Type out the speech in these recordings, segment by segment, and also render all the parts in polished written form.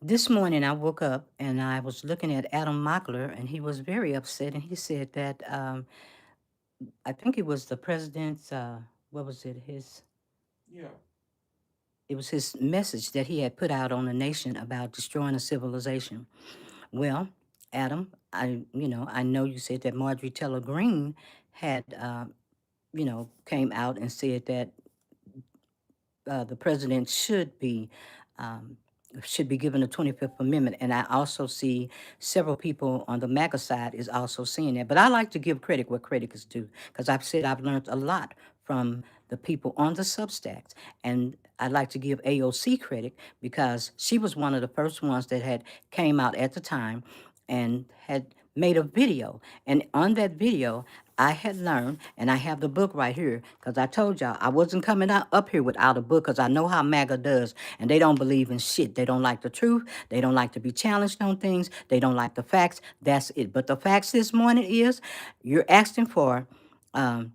This morning I woke up and I was looking at Adam Mockler, and he was very upset. And he said that I think it was the president's, what was it? Yeah. It was his message that he had put out on the nation about destroying a civilization. Well, Adam, I know you said that Marjorie Taylor Greene had, came out and said that the president um, should be given the 25th Amendment. And I also see several people on the MAGA side is also saying that. But I like to give credit where credit is due, because I've said I've learned a lot from the people on the Substacks. And I like to give AOC credit because she was one of the first ones that had came out at the time and had made a video. And on that video, I had learned, and I have the book right here, because I told y'all I wasn't coming up here without a book, because I know how MAGA does, and they don't believe in shit. They don't like the truth. They don't like to be challenged on things. They don't like the facts. That's it. But the facts this morning is you're asking for um,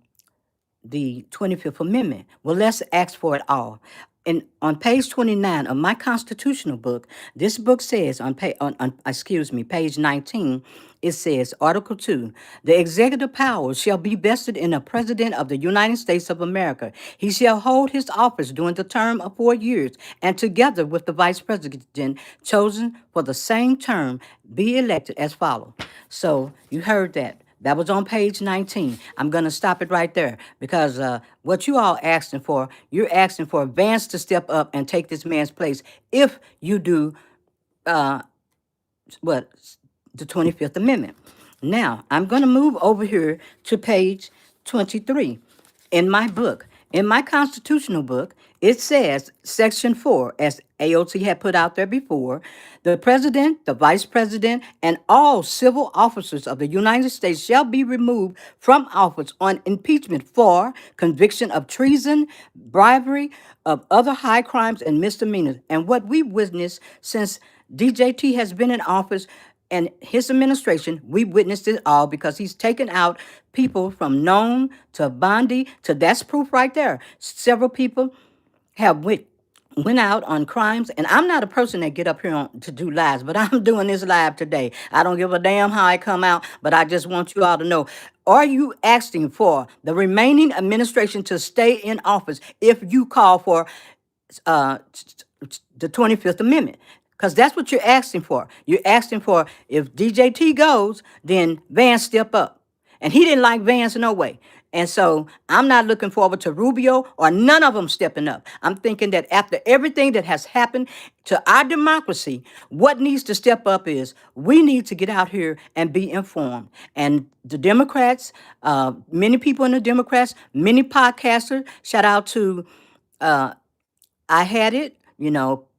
the 25th Amendment. Well, let's ask for it all. And on page 29 of my constitutional book, this book says page 19, it says, Article 2, the executive power shall be vested in the President of the United States of America. He shall hold his office during the term of 4 years, and together with the Vice President chosen for the same term, be elected as follows. So you heard that. That was on page 19. I'm going to stop it right there because what you all asking for, you're asking for Vance to step up and take this man's place if you do what the 25th Amendment. Now, I'm going to move over here to page 23 in my book. In my constitutional book, it says, Section 4, as AOT had put out there before, the president, the vice president, and all civil officers of the United States shall be removed from office on impeachment for conviction of treason, bribery, of other high crimes and misdemeanors. And what we witnessed since DJT has been in office and his administration, we witnessed it all because he's taken out people from known to Bondi to that's proof right there. Several people have went out on crimes, and I'm not a person that get up here to do lives, but I'm doing this live today. I don't give a damn how I come out, but I just want you all to know. Are you asking for the remaining administration to stay in office if you call for uh, the 25th Amendment? Because that's what you're asking for. You're asking for if DJT goes, then Vance step up. And he didn't like Vance no way. And so I'm not looking forward to Rubio or none of them stepping up. I'm thinking that after everything that has happened to our democracy, what needs to step up is we need to get out here and be informed. And the Democrats, many people in the Democrats, many podcasters, shout out to I had it,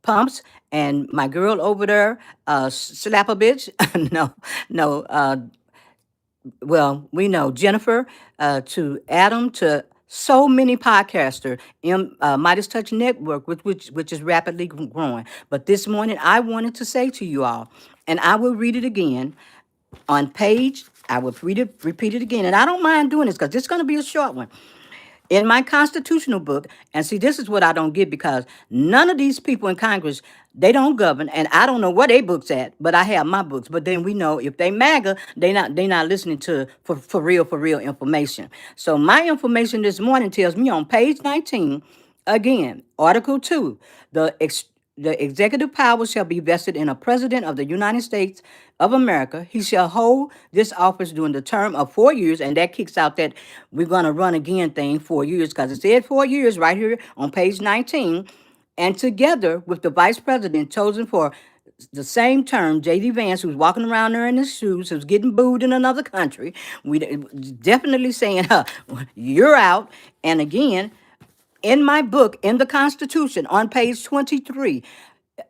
pumps, and my girl over there, slap a bitch. No, no. Well, we know Jennifer, to Adam, to so many podcaster, Midas Touch Network, which is rapidly growing. But this morning, I wanted to say to you all, and I will read it again on page. I will repeat it again, and I don't mind doing this because it's going to be a short one in my constitutional book. And see, this is what I don't get because none of these people in Congress, they don't govern, and I don't know where they books at, but I have my books. But then we know if they MAGA, they not listening to for real information. So my information this morning tells me on page 19, again, Article 2, the the executive power shall be vested in a president of the United States of America. He shall hold this office during the term of 4 years, and that kicks out that we're going to run again thing 4 years because it said 4 years right here on page 19. And together with the vice president chosen for the same term, J.D. Vance, who's walking around there in his shoes, who's getting booed in another country, we definitely saying, you're out. And again, in my book, in the Constitution, on page 23,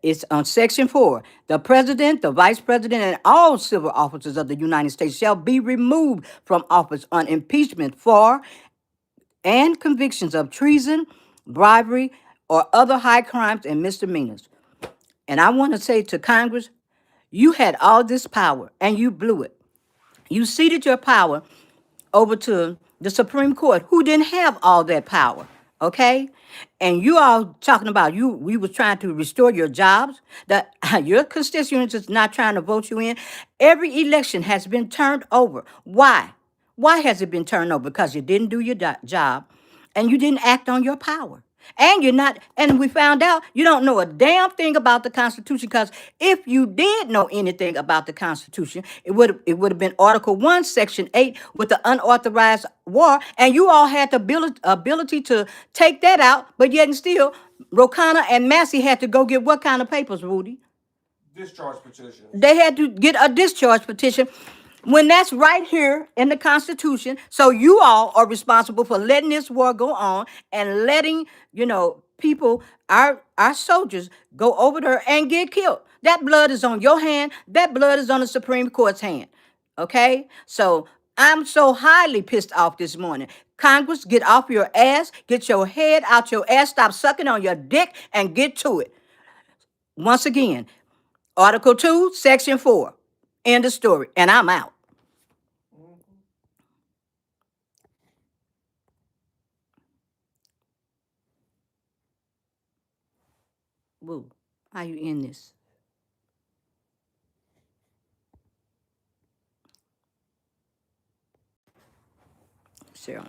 it's on section 4. The president, the vice president, and all civil officers of the United States shall be removed from office on impeachment for and convictions of treason, bribery, or other high crimes and misdemeanors. And I want to say to Congress, you had all this power and you blew it. You ceded your power over to the Supreme Court, who didn't have all that power. okay? And you all talking about we was trying to restore your jobs, that your constituents is not trying to vote you in. Every election has been turned over. Why? Why has it been turned over? Because you didn't do your job and you didn't act on your power. And you're not, and we found out you don't know a damn thing about the Constitution, because if you did know anything about the Constitution, it would have been Article 1, Section 8 with the unauthorized war, and you all had the ability to take that out, but yet and still, Rokana and Massey had to go get what kind of papers, Rudy? Discharge petitions. They had to get a discharge petition when that's right here in the Constitution. So you all are responsible for letting this war go on and letting, people, our soldiers, go over there and get killed. That blood is on your hand. That blood is on the Supreme Court's hand. Okay? So I'm so highly pissed off this morning. Congress, get off your ass, get your head out your ass, stop sucking on your dick, and get to it. Once again, Article 2, Section 4. End of story. And I'm out. Woo. How you end this? Sarah.